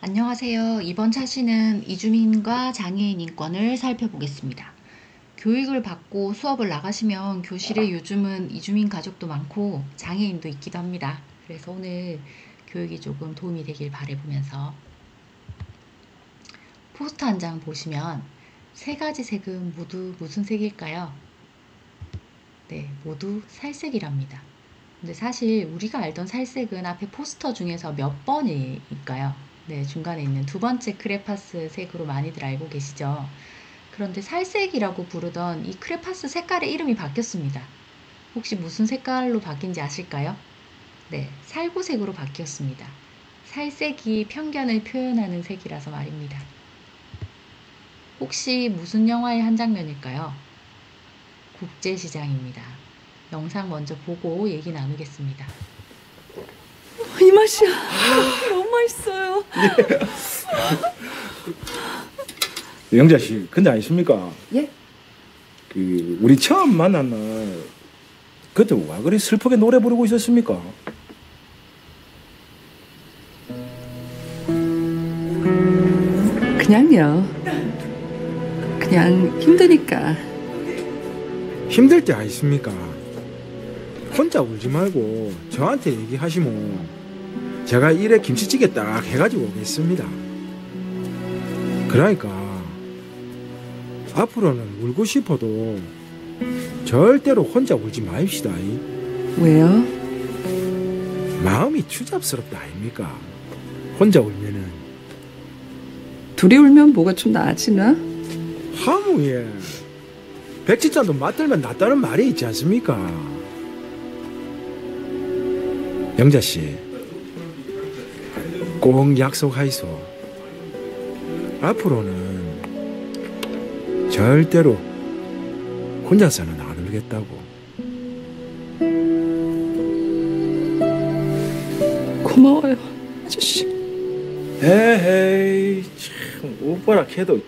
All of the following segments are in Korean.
안녕하세요. 이번 차시는 이주민과 장애인 인권을 살펴보겠습니다. 교육을 받고 수업을 나가시면 교실에 요즘은 이주민 가족도 많고 장애인도 있기도 합니다. 그래서 오늘 교육이 조금 도움이 되길 바라보면서 포스터 한 장 보시면 세 가지 색은 모두 무슨 색일까요? 네, 모두 살색이랍니다. 근데 사실 우리가 알던 살색은 앞에 포스터 중에서 몇 번일까요? 네, 중간에 있는 두 번째 크레파스 색으로 많이들 알고 계시죠? 그런데 살색이라고 부르던 이 크레파스 색깔의 이름이 바뀌었습니다. 혹시 무슨 색깔로 바뀐지 아실까요? 네, 살구색으로 바뀌었습니다. 살색이 편견을 표현하는 색이라서 말입니다. 혹시 무슨 영화의 한 장면일까요? 국제시장입니다. 영상 먼저 보고 얘기 나누겠습니다. 이 맛이야. 너무 맛있어요. 영자 씨, 근데 아십니까? 예? 우리 처음 만난 날 그때 와 그리 슬프게 노래 부르고 있었습니까? 그냥요. 그냥 힘드니까. 힘들 때 아십니까? 혼자 울지 말고 저한테 얘기하시면 제가 일에 김치찌개 딱 해가지고 오겠습니다. 그러니까 앞으로는 울고 싶어도 절대로 혼자 울지 마십시다. 왜요? 마음이 추잡스럽다 아닙니까? 혼자 울면은. 둘이 울면 뭐가 좀 나아지나? 하무예 백지장도 맞들면 낫다는 말이 있지 않습니까? 영자씨, 꼭 약속하이소. 앞으로는 절대로 혼자서는 안 울겠다고. 고마워요, 아저씨. 에헤이, 참 오빠라 해도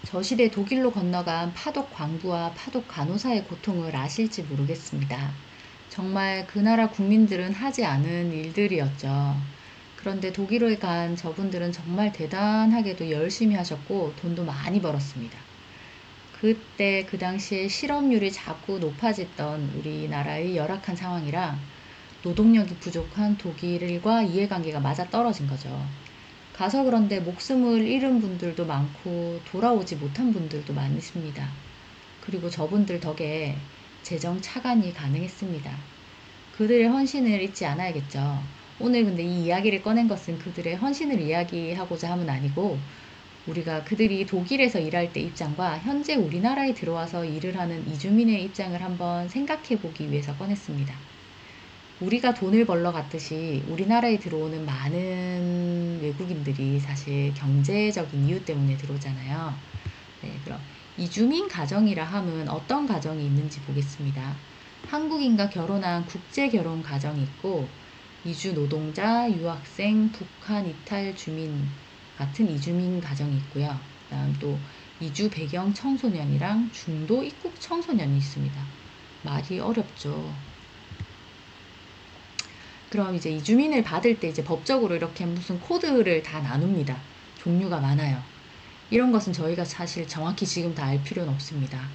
저시대 독일로 건너간 파독 광부와 파독 간호사의 고통을 아실지 모르겠습니다. 정말 그 나라 국민들은 하지 않은 일들이었죠. 그런데 독일에 간 저분들은 정말 대단하게도 열심히 하셨고 돈도 많이 벌었습니다. 그때 그 당시에 실업률이 자꾸 높아졌던 우리나라의 열악한 상황이라 노동력이 부족한 독일과 이해관계가 맞아떨어진 거죠. 가서 그런데 목숨을 잃은 분들도 많고 돌아오지 못한 분들도 많으십니다. 그리고 저분들 덕에 재정 차관이 가능했습니다. 그들의 헌신을 잊지 않아야겠죠. 오늘 근데 이 이야기를 꺼낸 것은 그들의 헌신을 이야기하고자 함은 아니고 우리가 그들이 독일에서 일할 때 입장과 현재 우리나라에 들어와서 일을 하는 이주민의 입장을 한번 생각해 보기 위해서 꺼냈습니다. 우리가 돈을 벌러 갔듯이 우리나라에 들어오는 많은 외국인들이 사실 경제적인 이유 때문에 들어오잖아요. 네, 그럼 이주민 가정이라 함은 어떤 가정이 있는지 보겠습니다. 한국인과 결혼한 국제 결혼 가정이 있고 이주 노동자, 유학생, 북한 이탈 주민 같은 이주민 가정이 있고요. 그다음 또 이주 배경 청소년이랑 중도 입국 청소년이 있습니다. 말이 어렵죠. 그럼 이제 이주민을 받을 때 이제 법적으로 이렇게 무슨 코드를 다 나눕니다. 종류가 많아요. 이런 것은 저희가 사실 정확히 지금 다 알 필요는 없습니다.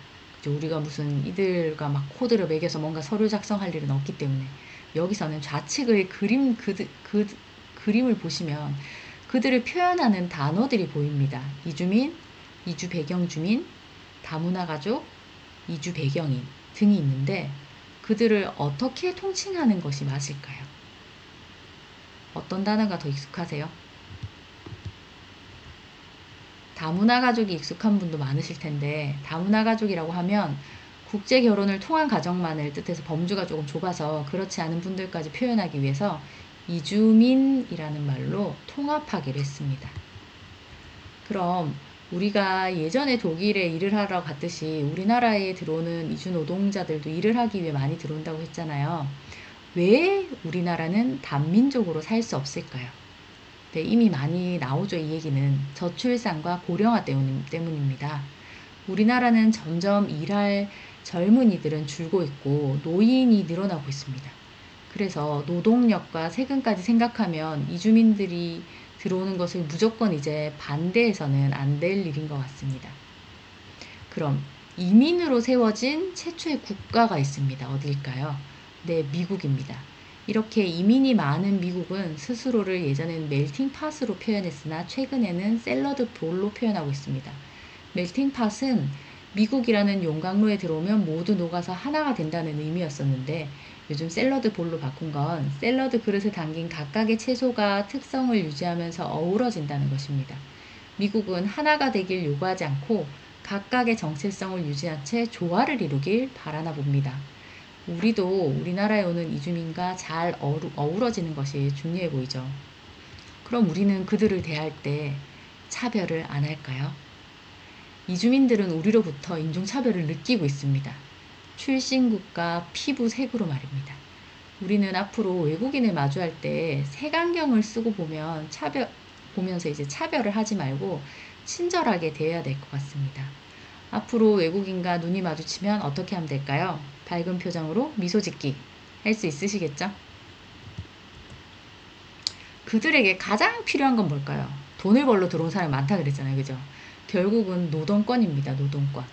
우리가 무슨 이들과 막 코드를 매겨서 뭔가 서류 작성할 일은 없기 때문에 여기서는 좌측의 그림을 보시면 그들을 표현하는 단어들이 보입니다. 이주민, 이주 배경 주민, 다문화 가족, 이주 배경인 등이 있는데 그들을 어떻게 통칭하는 것이 맞을까요? 어떤 단어가 더 익숙하세요? 다문화 가족이 익숙한 분도 많으실 텐데 다문화 가족이라고 하면 국제 결혼을 통한 가정만을 뜻해서 범주가 조금 좁아서 그렇지 않은 분들까지 표현하기 위해서 이주민이라는 말로 통합하기로 했습니다. 그럼 우리가 예전에 독일에 일을 하러 갔듯이 우리나라에 들어오는 이주 노동자들도 일을 하기 위해 많이 들어온다고 했잖아요. 왜 우리나라는 단민족으로 살 수 없을까요? 네, 이미 많이 나오죠. 이 얘기는 저출산과 고령화 때문입니다. 우리나라는 점점 일할 젊은이들은 줄고 있고 노인이 늘어나고 있습니다. 그래서 노동력과 세금까지 생각하면 이주민들이 들어오는 것을 무조건 이제 반대해서는 안 될 일인 것 같습니다. 그럼 이민으로 세워진 최초의 국가가 있습니다. 어디일까요? 네, 미국입니다. 이렇게 이민이 많은 미국은 스스로를 예전에는 멜팅 팟으로 표현했으나 최근에는 샐러드 볼로 표현하고 있습니다. 멜팅 팟은 미국이라는 용광로에 들어오면 모두 녹아서 하나가 된다는 의미였었는데 요즘 샐러드 볼로 바꾼 건 샐러드 그릇에 담긴 각각의 채소가 특성을 유지하면서 어우러진다는 것입니다. 미국은 하나가 되길 요구하지 않고 각각의 정체성을 유지한 채 조화를 이루길 바라나 봅니다. 우리도 우리나라에 오는 이주민과 잘 어우러지는 것이 중요해 보이죠. 그럼 우리는 그들을 대할 때 차별을 안 할까요? 이주민들은 우리로부터 인종차별을 느끼고 있습니다. 출신국과 피부색으로 말입니다. 우리는 앞으로 외국인을 마주할 때 색안경을 쓰고 보면서 이제 차별을 하지 말고 친절하게 대해야 될 것 같습니다. 앞으로 외국인과 눈이 마주치면 어떻게 하면 될까요? 밝은 표정으로 미소 짓기 할 수 있으시겠죠? 그들에게 가장 필요한 건 뭘까요? 돈을 벌러 들어온 사람이 많다 그랬잖아요. 그죠? 결국은 노동권입니다. 노동권.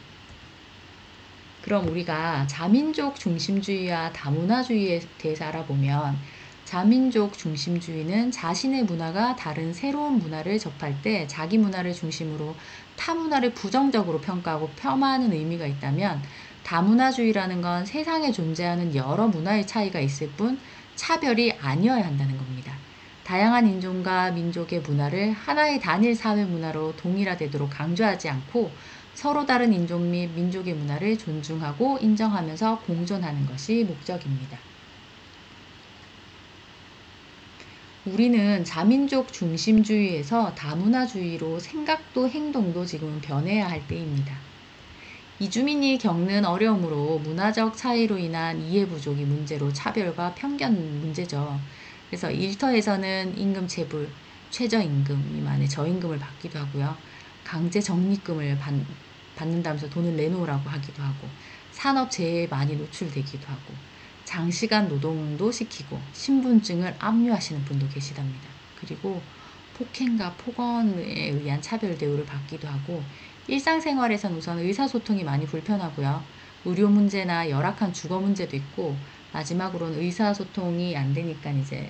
그럼 우리가 자민족 중심주의와 다문화주의에 대해서 알아보면 자민족 중심주의는 자신의 문화가 다른 새로운 문화를 접할 때 자기 문화를 중심으로 타 문화를 부정적으로 평가하고 폄하하는 의미가 있다면 다문화주의라는 건 세상에 존재하는 여러 문화의 차이가 있을 뿐 차별이 아니어야 한다는 겁니다. 다양한 인종과 민족의 문화를 하나의 단일 사회 문화로 동일화되도록 강조하지 않고 서로 다른 인종 및 민족의 문화를 존중하고 인정하면서 공존하는 것이 목적입니다. 우리는 자민족 중심주의에서 다문화주의로 생각도 행동도 지금은 변해야 할 때입니다. 이주민이 겪는 어려움으로 문화적 차이로 인한 이해 부족이 문제로 차별과 편견 문제죠. 그래서 일터에서는 임금 체불, 최저임금 미만의 저임금을 받기도 하고요. 강제 적립금을 받는다면서 돈을 내놓으라고 하기도 하고 산업재해에 많이 노출되기도 하고 장시간 노동도 시키고 신분증을 압류하시는 분도 계시답니다. 그리고 폭행과 폭언에 의한 차별 대우를 받기도 하고 일상생활에선 우선 의사소통이 많이 불편하고요. 의료 문제나 열악한 주거 문제도 있고 마지막으로는 의사소통이 안 되니까 이제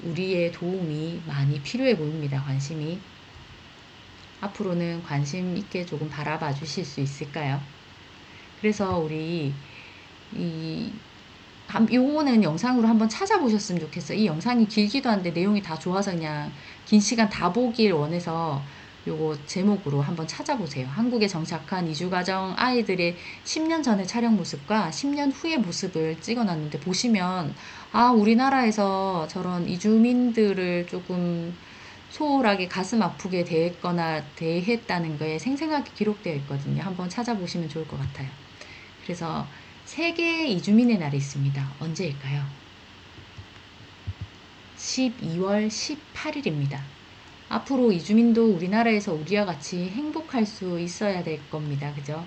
우리의 도움이 많이 필요해 보입니다. 관심이. 앞으로는 관심 있게 조금 바라봐 주실 수 있을까요? 그래서 우리 요거는 영상으로 한번 찾아보셨으면 좋겠어요. 이 영상이 길기도 한데 내용이 다 좋아서 그냥 긴 시간 다 보길 원해서 요거 제목으로 한번 찾아보세요. 한국에 정착한 이주가정 아이들의 10년 전의 촬영 모습과 10년 후의 모습을 찍어놨는데 보시면 우리나라에서 저런 이주민들을 조금 소홀하게 가슴 아프게 대했다는 거에 생생하게 기록되어 있거든요. 한번 찾아보시면 좋을 것 같아요. 그래서 세계 이주민의 날이 있습니다. 언제일까요? 12월 18일입니다. 앞으로 이주민도 우리나라에서 우리와 같이 행복할 수 있어야 될 겁니다. 그죠?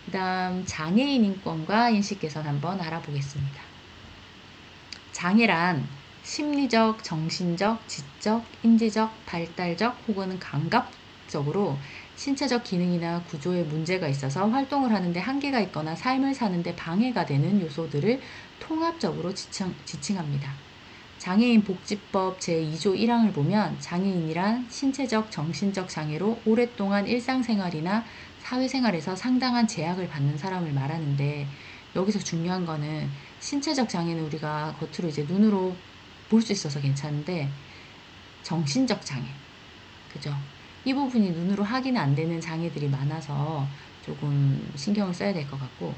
그 다음 장애인 인권과 인식 개선 한번 알아보겠습니다. 장애란 심리적, 정신적, 지적, 인지적, 발달적 혹은 감각적으로 신체적 기능이나 구조에 문제가 있어서 활동을 하는데 한계가 있거나 삶을 사는데 방해가 되는 요소들을 통합적으로 지칭합니다. 장애인 복지법 제2조 1항을 보면 장애인이란 신체적, 정신적 장애로 오랫동안 일상생활이나 사회생활에서 상당한 제약을 받는 사람을 말하는데, 여기서 중요한 거는 신체적 장애는 우리가 겉으로 이제 눈으로 볼 수 있어서 괜찮은데, 정신적 장애, 그죠? 이 부분이 눈으로 확인 안 되는 장애들이 많아서 조금 신경을 써야 될 것 같고,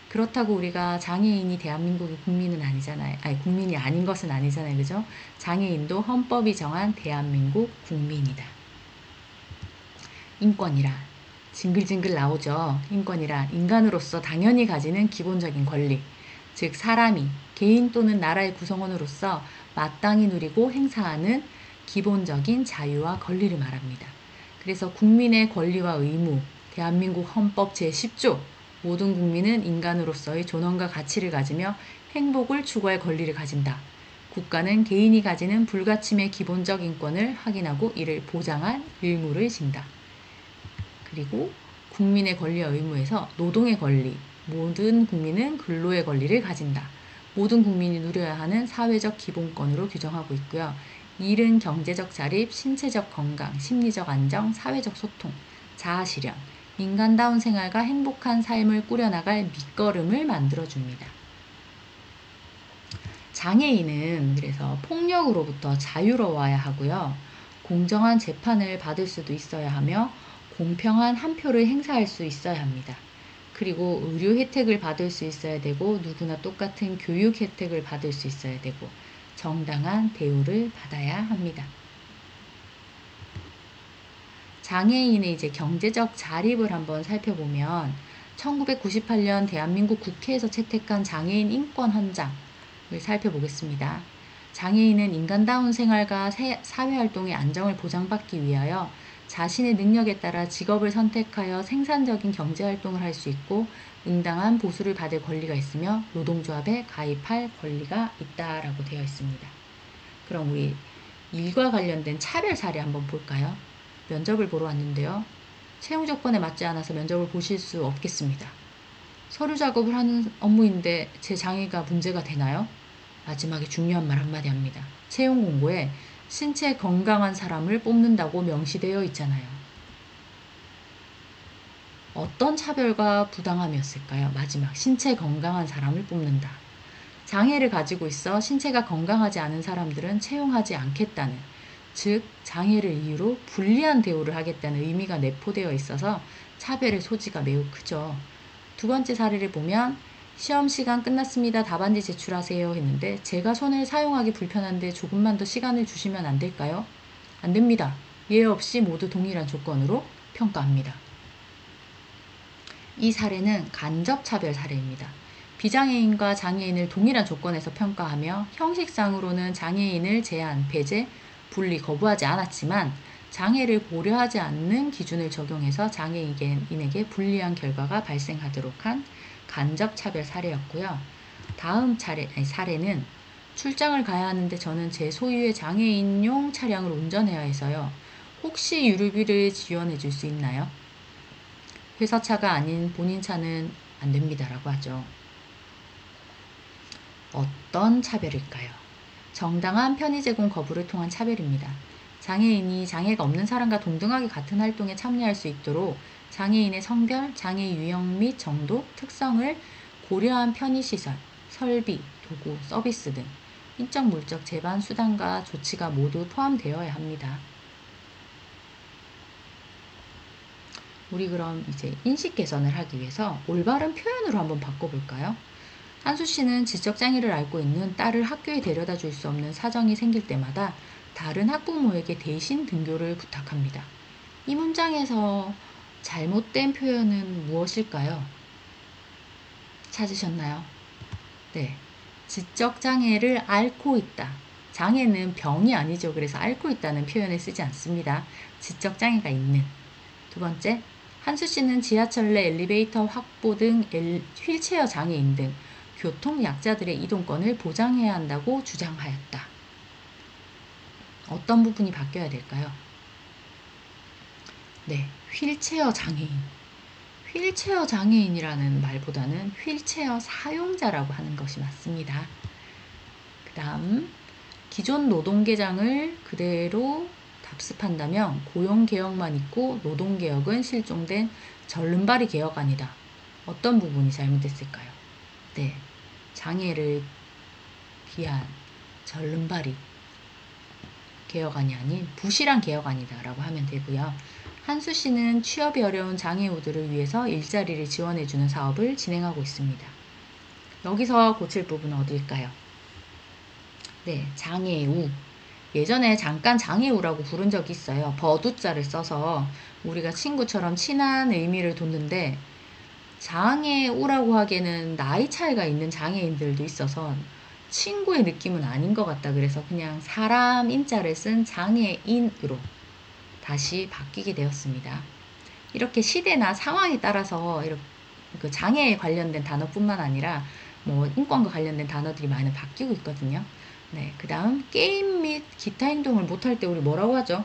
그렇다고 우리가 장애인이 대한민국의 국민은 아니잖아요. 아니, 국민이 아닌 것은 아니잖아요. 그죠? 장애인도 헌법이 정한 대한민국 국민이다. 인권이라 징글징글 나오죠. 인권이라 인간으로서 당연히 가지는 기본적인 권리, 즉 사람이 개인 또는 나라의 구성원으로서 마땅히 누리고 행사하는 기본적인 자유와 권리를 말합니다. 그래서 국민의 권리와 의무, 대한민국 헌법 제10조 모든 국민은 인간으로서의 존엄과 가치를 가지며 행복을 추구할 권리를 가진다. 국가는 개인이 가지는 불가침의 기본적 인권을 확인하고 이를 보장할 의무를 진다. 그리고 국민의 권리와 의무에서 노동의 권리, 모든 국민은 근로의 권리를 가진다. 모든 국민이 누려야 하는 사회적 기본권으로 규정하고 있고요. 일은 경제적 자립, 신체적 건강, 심리적 안정, 사회적 소통, 자아 실현, 인간다운 생활과 행복한 삶을 꾸려나갈 밑거름을 만들어줍니다. 장애인은 그래서 폭력으로부터 자유로워야 하고요. 공정한 재판을 받을 수도 있어야 하며 공평한 한 표를 행사할 수 있어야 합니다. 그리고 의료 혜택을 받을 수 있어야 되고 누구나 똑같은 교육 혜택을 받을 수 있어야 되고 정당한 대우를 받아야 합니다. 장애인의 이제 경제적 자립을 한번 살펴보면 1998년 대한민국 국회에서 채택한 장애인 인권 헌장을 살펴보겠습니다. 장애인은 인간다운 생활과 사회활동의 안정을 보장받기 위하여 자신의 능력에 따라 직업을 선택하여 생산적인 경제활동을 할 수 있고 응당한 보수를 받을 권리가 있으며 노동조합에 가입할 권리가 있다라고 되어 있습니다. 그럼 우리 일과 관련된 차별 사례 한번 볼까요? 면접을 보러 왔는데요. 채용 조건에 맞지 않아서 면접을 보실 수 없겠습니다. 서류 작업을 하는 업무인데 제 장애가 문제가 되나요? 마지막에 중요한 말 한마디 합니다. 채용 공고에 신체 건강한 사람을 뽑는다고 명시되어 있잖아요. 어떤 차별과 부당함이었을까요? 마지막 신체 건강한 사람을 뽑는다. 장애를 가지고 있어 신체가 건강하지 않은 사람들은 채용하지 않겠다는, 즉 장애를 이유로 불리한 대우를 하겠다는 의미가 내포되어 있어서 차별의 소지가 매우 크죠. 두 번째 사례를 보면 시험 시간 끝났습니다. 답안지 제출하세요 했는데 제가 손을 사용하기 불편한데 조금만 더 시간을 주시면 안 될까요? 안 됩니다. 예외 없이 모두 동일한 조건으로 평가합니다. 이 사례는 간접차별 사례입니다. 비장애인과 장애인을 동일한 조건에서 평가하며 형식상으로는 장애인을 제한, 배제, 분리 거부하지 않았지만 장애를 고려하지 않는 기준을 적용해서 장애인에게 불리한 결과가 발생하도록 한 간접차별 사례였고요. 다음 사례는 출장을 가야 하는데 저는 제 소유의 장애인용 차량을 운전해야 해서요. 혹시 유류비를 지원해 줄 수 있나요? 회사 차가 아닌 본인 차는 안 됩니다. 라고 하죠. 어떤 차별일까요? 정당한 편의 제공 거부를 통한 차별입니다. 장애인이 장애가 없는 사람과 동등하게 같은 활동에 참여할 수 있도록 장애인의 성별, 장애 유형 및 정도, 특성을 고려한 편의시설, 설비, 도구, 서비스 등 인적 물적 제반 수단과 조치가 모두 포함되어야 합니다. 우리 그럼 이제 인식 개선을 하기 위해서 올바른 표현으로 한번 바꿔볼까요? 한수 씨는 지적장애를 앓고 있는 딸을 학교에 데려다 줄 수 없는 사정이 생길 때마다 다른 학부모에게 대신 등교를 부탁합니다. 이 문장에서 잘못된 표현은 무엇일까요? 찾으셨나요? 네. 지적장애를 앓고 있다. 장애는 병이 아니죠. 그래서 앓고 있다는 표현을 쓰지 않습니다. 지적장애가 있는. 두 번째, 한수 씨는 지하철 내 엘리베이터 확보 등 휠체어 장애인 등 교통약자들의 이동권을 보장해야 한다고 주장하였다. 어떤 부분이 바뀌어야 될까요? 네, 휠체어 장애인. 휠체어 장애인이라는 말보다는 휠체어 사용자라고 하는 것이 맞습니다. 그 다음, 기존 노동계장을 그대로 답습한다면 고용개혁만 있고 노동개혁은 실종된 절름발이 개혁안이다. 어떤 부분이 잘못됐을까요? 네, 장애를 기한 절름발이 개혁안이 아닌 부실한 개혁안이다 라고 하면 되고요. 한수시는 취업이 어려운 장애우들을 위해서 일자리를 지원해주는 사업을 진행하고 있습니다. 여기서 고칠 부분은 어딜까요? 네, 장애우. 예전에 잠깐 장애우라고 부른 적이 있어요. 버두자를 써서 우리가 친구처럼 친한 의미를 뒀는데, 장애우라고 하기에는 나이 차이가 있는 장애인들도 있어서 친구의 느낌은 아닌 것 같다. 그래서 그냥 사람 인자를 쓴 장애인으로 다시 바뀌게 되었습니다. 이렇게 시대나 상황에 따라서 이렇게 그 장애에 관련된 단어뿐만 아니라 뭐 인권과 관련된 단어들이 많이 바뀌고 있거든요. 네, 그 다음 게임 및 기타 행동을 못할 때 우리 뭐라고 하죠?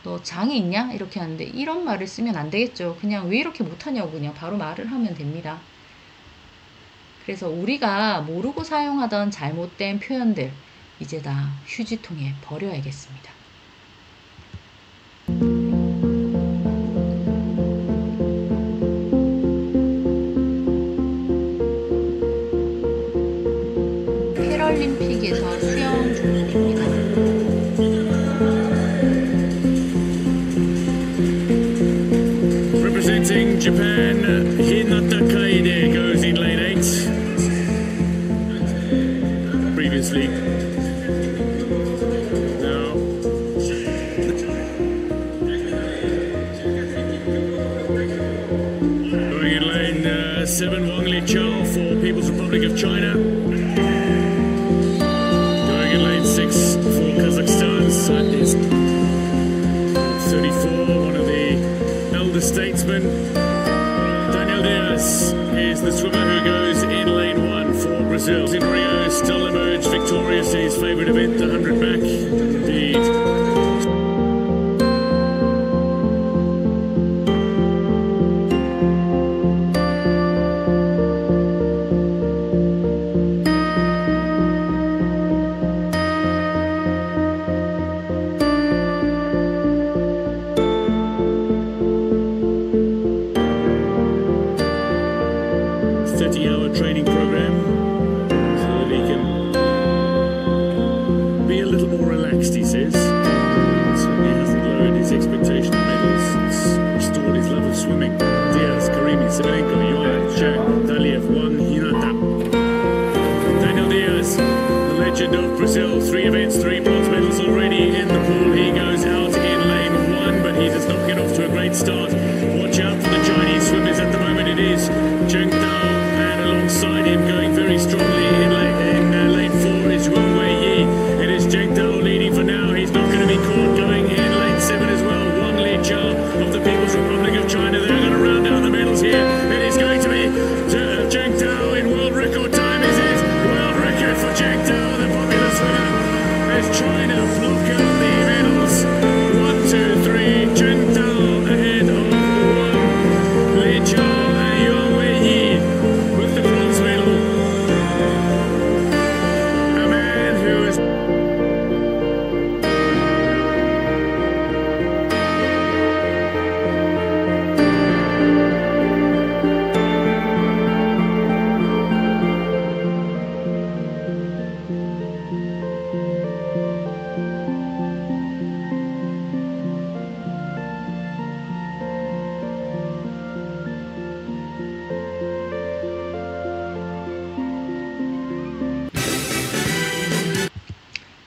너 장애 있냐? 이렇게 하는데 이런 말을 쓰면 안 되겠죠. 그냥 왜 이렇게 못하냐고 그냥 바로 말을 하면 됩니다. 그래서 우리가 모르고 사용하던 잘못된 표현들 이제 다 휴지통에 버려야겠습니다. 패럴림픽에서 수영 종목입니다. Representing Japan, Hinata Kaide goes in lane 8. Previously. Now. Going in lane 7, Wang Liqiao for People's Republic of China. Going in lane 6 for Kazakhstan, Sadis 34, one of the elder statesmen. Daniel Diaz is the swimmer who goes in lane 1 for Brazil. In Rio, still emerged victorious in his favourite event, the 100 back. Indeed. Training program so that he can be a little more relaxed, he says. Certainly hasn't lowered his expectation of medals. He's restored his love of swimming. Diaz, Karimi, Semenenko, Yuan, Zhang, Daliev, Wang, Hinata. Daniel Diaz, the legend of Brazil. 3 events, 3 bronze medals already in the pool. He goes out in lane 1, but he does not get off to a great start. Watch out for the Chinese swimmers at the moment. It is Zheng Tao. Alongside him, going very strongly in lane 4 is Wang Weiyi. It is Zheng Tao leading for now. He's not going to be caught. Going in lane 7 as well. Wang Liqiao of the People's Republic of China. They're going to round out the medals here. It is going to be Zheng Tao in world record time. Is it world record for Zheng Tao, the popular swimmer? As China block out the medals. 1, 2, 3. Zheng Tao ahead of Wang Liqiao and Yuan Weiyi. With the bronze medal, a man who is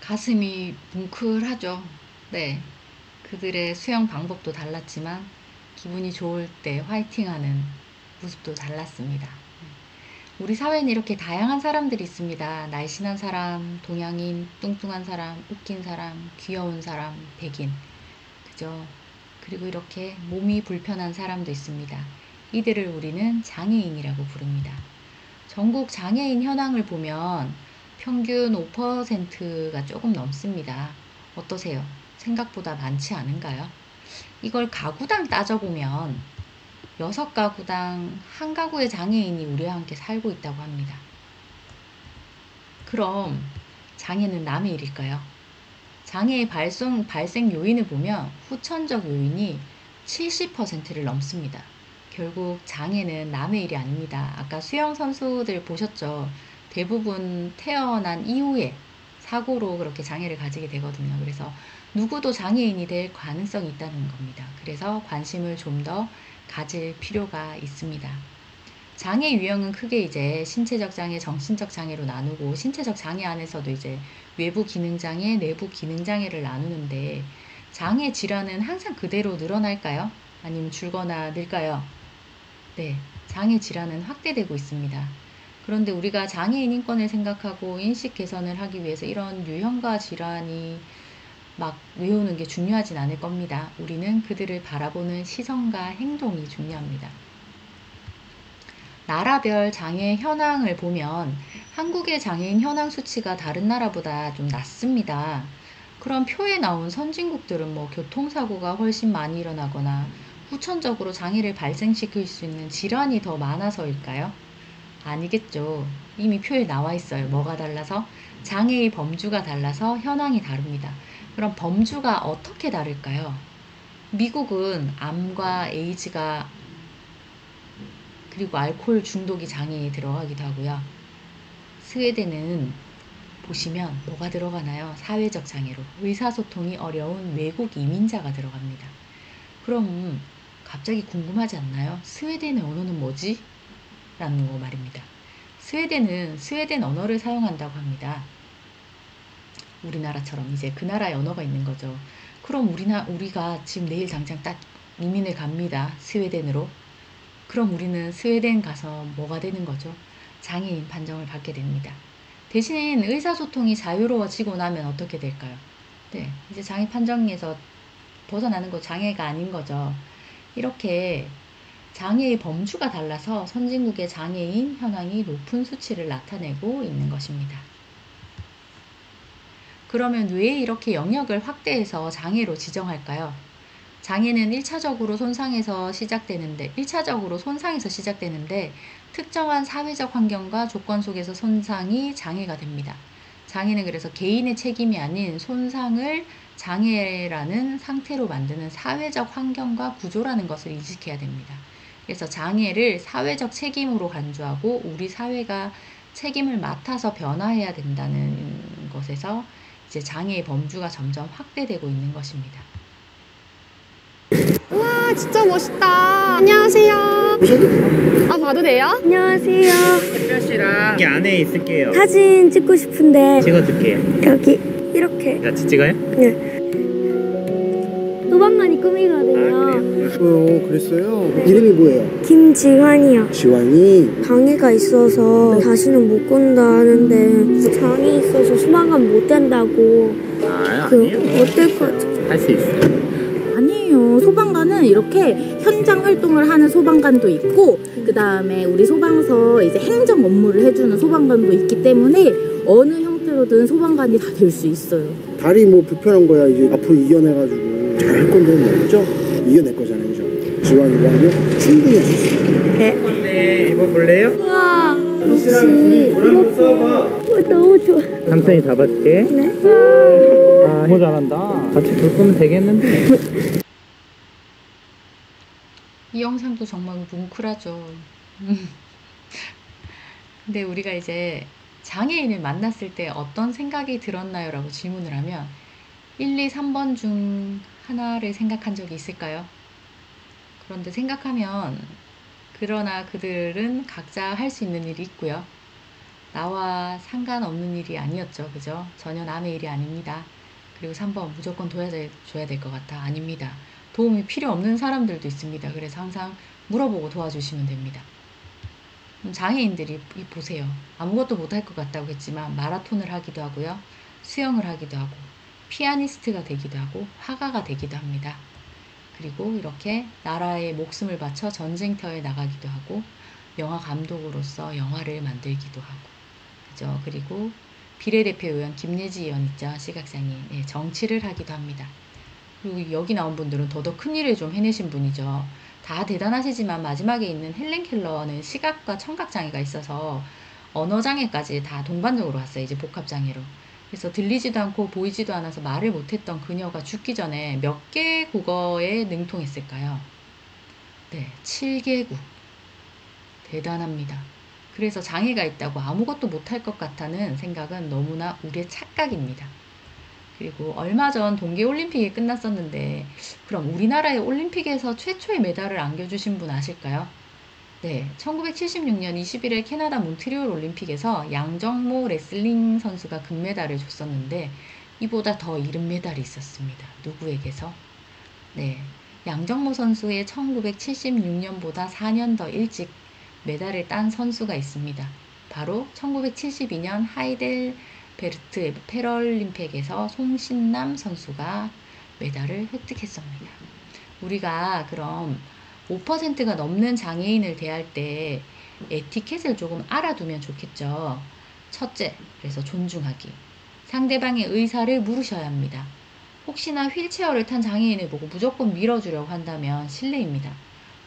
가슴이 뭉클하죠. 네, 그들의 수영 방법도 달랐지만 기분이 좋을 때 화이팅하는 모습도 달랐습니다. 우리 사회는 이렇게 다양한 사람들이 있습니다. 날씬한 사람, 동양인, 뚱뚱한 사람, 웃긴 사람, 귀여운 사람, 백인, 그죠? 그리고 이렇게 몸이 불편한 사람도 있습니다. 이들을 우리는 장애인이라고 부릅니다. 전국 장애인 현황을 보면 평균 5%가 조금 넘습니다. 어떠세요? 생각보다 많지 않은가요? 이걸 가구당 따져보면 6가구당 1가구의 장애인이 우리와 함께 살고 있다고 합니다. 그럼 장애는 남의 일일까요? 장애의 발생 요인을 보면 후천적 요인이 70%를 넘습니다. 결국 장애는 남의 일이 아닙니다. 아까 수영 선수들 보셨죠? 대부분 태어난 이후에 사고로 그렇게 장애를 가지게 되거든요. 그래서 누구도 장애인이 될 가능성이 있다는 겁니다. 그래서 관심을 좀 더 가질 필요가 있습니다. 장애 유형은 크게 이제 신체적 장애, 정신적 장애로 나누고, 신체적 장애 안에서도 이제 외부 기능 장애, 내부 기능 장애를 나누는데, 장애 질환은 항상 그대로 늘어날까요? 아니면 줄거나 늘까요? 네, 장애 질환은 확대되고 있습니다. 그런데 우리가 장애인 인권을 생각하고 인식 개선을 하기 위해서 이런 유형과 질환이 막 외우는 게 중요하진 않을 겁니다. 우리는 그들을 바라보는 시선과 행동이 중요합니다. 나라별 장애 현황을 보면 한국의 장애인 현황 수치가 다른 나라보다 좀 낮습니다. 그럼 표에 나온 선진국들은 뭐 교통사고가 훨씬 많이 일어나거나 후천적으로 장애를 발생시킬 수 있는 질환이 더 많아서일까요? 아니겠죠. 이미 표에 나와 있어요. 뭐가 달라서? 장애의 범주가 달라서 현황이 다릅니다. 그럼 범주가 어떻게 다를까요? 미국은 암과 에이즈가 그리고 알코올 중독이 장애에 들어가기도 하고요. 스웨덴은 보시면 뭐가 들어가나요? 사회적 장애로 의사소통이 어려운 외국 이민자가 들어갑니다. 그럼 갑자기 궁금하지 않나요? 스웨덴의 언어는 뭐지? 라는 거 말입니다. 스웨덴은 스웨덴 언어를 사용한다고 합니다. 우리나라처럼 이제 그 나라의 언어가 있는 거죠. 그럼 우리가 지금 내일 당장 딱 이민을 갑니다. 스웨덴으로. 그럼 우리는 스웨덴 가서 뭐가 되는 거죠? 장애인 판정을 받게 됩니다. 대신 의사소통이 자유로워지고 나면 어떻게 될까요? 네, 이제 장애 판정에서 벗어나는 거 장애가 아닌 거죠. 이렇게 장애의 범주가 달라서 선진국의 장애인 현황이 높은 수치를 나타내고 있는 것입니다. 그러면 왜 이렇게 영역을 확대해서 장애로 지정할까요? 장애는 1차적으로 손상에서 시작되는데 특정한 사회적 환경과 조건 속에서 손상이 장애가 됩니다. 장애는 그래서 개인의 책임이 아닌 손상을 장애라는 상태로 만드는 사회적 환경과 구조라는 것을 인식해야 됩니다. 그래서 장애를 사회적 책임으로 간주하고 우리 사회가 책임을 맡아서 변화해야 된다는 것에서 이제 장애의 범주가 점점 확대되고 있는 것입니다. 우와 진짜 멋있다. 안녕하세요. 아 봐도 돼요? 안녕하세요. 햇볕 씨랑 여기 안에 있을게요. 사진 찍고 싶은데 찍어줄게요. 여기 이렇게. 같이 찍어요? 네. 소방관이 꿈이거든요. 그랬어요? 이름이 뭐예요? 김지환이요. 지환이. 장애가 있어서 다시는 못 건다 하는데 장애 있어서 소방관 못 된다고. 아니요. 어떨 것 같아요? 할 수 있어요. 아니에요. 소방관은 이렇게 현장 활동을 하는 소방관도 있고 그 다음에 우리 소방서 이제 행정 업무를 해주는 소방관도 있기 때문에 어느 형태로든 소방관이 다 될 수 있어요. 다리 뭐 불편한 거야 이제 앞으로 이겨내가지고 잘 할 건데 말이죠? 이겨낼 거잖아요, 그죠? 지환이가 하면 충분히 할 수 있어요. 네, 입어볼래요? 우와. 혹시 너무 좋아. 삼촌이 잡아줄게. 네. 너무 잘한다. 같이 불 끄면 되겠는데. 이 영상도 정말 뭉클하죠. 근데 우리가 이제 장애인을 만났을 때 어떤 생각이 들었나요? 라고 질문을 하면 1, 2, 3번 중 하나를 생각한 적이 있을까요? 그런데 생각하면 그러나 그들은 각자 할 수 있는 일이 있고요. 나와 상관없는 일이 아니었죠. 그죠? 전혀 남의 일이 아닙니다. 그리고 3번 무조건 도와줘야 될 것 같아. 아닙니다. 도움이 필요 없는 사람들도 있습니다. 그래서 항상 물어보고 도와주시면 됩니다. 장애인들이 보세요. 아무것도 못할 것 같다고 했지만 마라톤을 하기도 하고요. 수영을 하기도 하고 피아니스트가 되기도 하고 화가가 되기도 합니다. 그리고 이렇게 나라의 목숨을 바쳐 전쟁터에 나가기도 하고 영화 감독으로서 영화를 만들기도 하고 그죠? 그리고 비례대표 의원 김예지 의원 있죠? 시각장애인. 예, 정치를 하기도 합니다. 그리고 여기 나온 분들은 더더욱 큰일을 좀 해내신 분이죠. 다 대단하시지만 마지막에 있는 헬렌 켈러는 시각과 청각장애가 있어서 언어장애까지 다 동반적으로 왔어요. 이제 복합장애로. 그래서 들리지도 않고 보이지도 않아서 말을 못했던 그녀가 죽기 전에 몇 개 국어에 능통했을까요? 네, 7개국. 대단합니다. 그래서 장애가 있다고 아무것도 못할 것 같다는 생각은 너무나 우리의 착각입니다. 그리고 얼마 전 동계올림픽이 끝났었는데 그럼 우리나라의 올림픽에서 최초의 메달을 안겨주신 분 아실까요? 네, 1976년 21일 캐나다 몬트리올 올림픽에서 양정모 레슬링 선수가 금메달을 줬었는데 이보다 더 이른 메달이 있었습니다. 누구에게서? 네, 양정모 선수의 1976년보다 4년 더 일찍 메달을 딴 선수가 있습니다. 바로 1972년 하이델베르트 패럴림픽에서 송신남 선수가 메달을 획득했습니다. 우리가 그럼 5%가 넘는 장애인을 대할 때 에티켓을 조금 알아두면 좋겠죠. 첫째, 그래서 존중하기. 상대방의 의사를 물으셔야 합니다. 혹시나 휠체어를 탄 장애인을 보고 무조건 밀어주려고 한다면 실례입니다.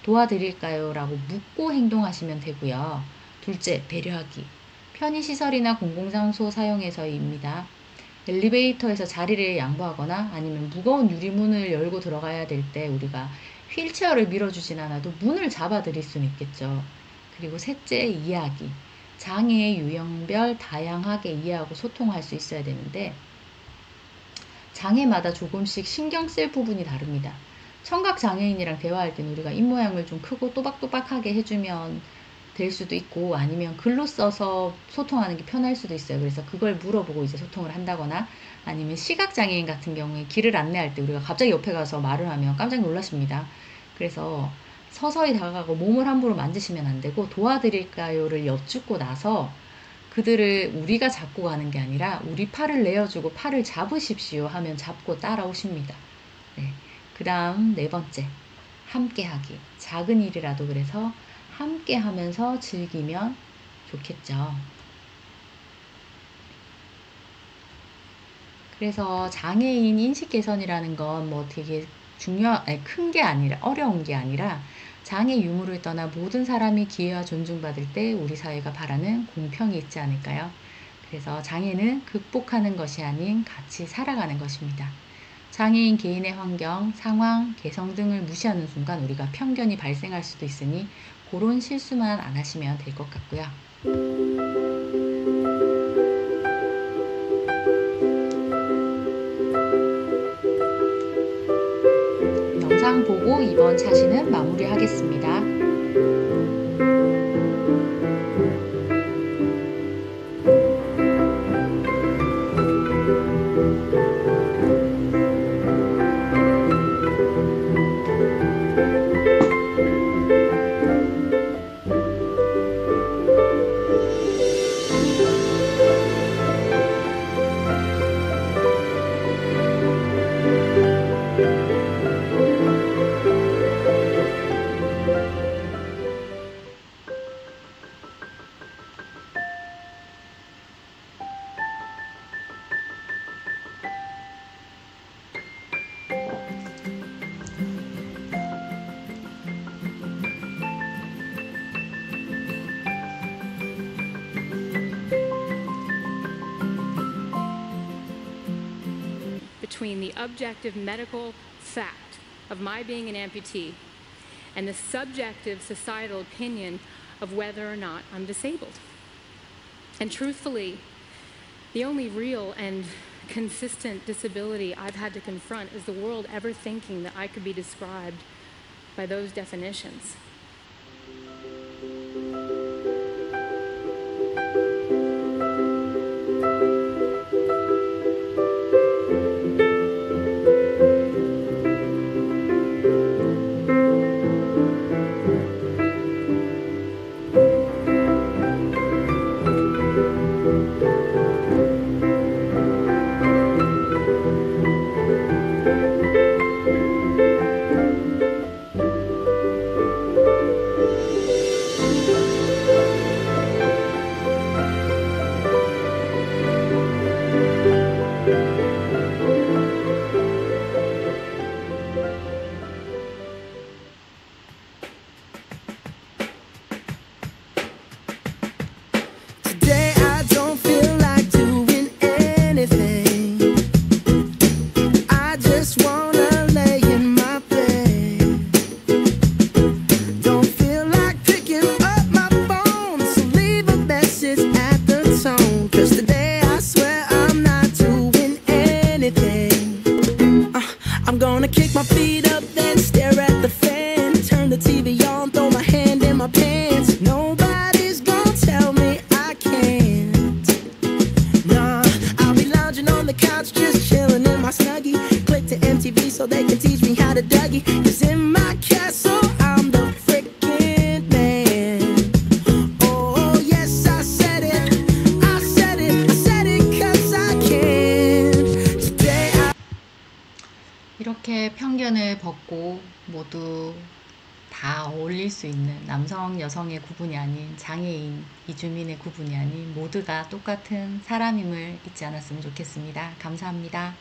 도와드릴까요? 라고 묻고 행동하시면 되고요. 둘째, 배려하기. 편의시설이나 공공장소 사용에서입니다. 엘리베이터에서 자리를 양보하거나 아니면 무거운 유리문을 열고 들어가야 될 때 우리가 휠체어를 밀어주진 않아도 문을 잡아드릴 수는 있겠죠. 그리고 셋째, 이해하기. 장애의 유형별 다양하게 이해하고 소통할 수 있어야 되는데 장애마다 조금씩 신경 쓸 부분이 다릅니다. 청각장애인이랑 대화할 때는 우리가 입모양을 좀 크고 또박또박하게 해주면 될 수도 있고 아니면 글로 써서 소통하는 게 편할 수도 있어요. 그래서 그걸 물어보고 이제 소통을 한다거나 아니면 시각장애인 같은 경우에 길을 안내할 때 우리가 갑자기 옆에 가서 말을 하면 깜짝 놀라십니다. 그래서 서서히 다가가고 몸을 함부로 만지시면 안 되고 도와드릴까요를 여쭙고 나서 그들을 우리가 잡고 가는 게 아니라 우리 팔을 내어주고 팔을 잡으십시오 하면 잡고 따라오십니다. 네. 그 다음 네 번째, 함께하기. 작은 일이라도 그래서 함께 하면서 즐기면 좋겠죠. 그래서 장애인 인식 개선이라는 건 뭐 되게 큰 게 아니라, 어려운 게 아니라 장애 유무를 떠나 모든 사람이 기회와 존중받을 때 우리 사회가 바라는 공평이 있지 않을까요? 그래서 장애는 극복하는 것이 아닌 같이 살아가는 것입니다. 장애인 개인의 환경, 상황, 개성 등을 무시하는 순간 우리가 편견이 발생할 수도 있으니 그런 실수만 안 하시면 될 것 같고요. 영상 보고 이번 차시는 마무리하겠습니다. Between the objective medical fact of my being an amputee and the subjective societal opinion of whether or not I'm disabled. And truthfully, the only real and consistent disability I've had to confront is the world ever thinking that I could be described by those definitions. my castle, I'm the freaking man. Oh yes, I said it, I said it, I said it 'cause I can. Today I 이렇게 편견을 벗고 모두 다 어울릴 수 있는 남성, 여성의 구분이 아닌 장애인, 이주민의 구분이 아닌 모두가 똑같은 사람임을 잊지 않았으면 좋겠습니다. 감사합니다.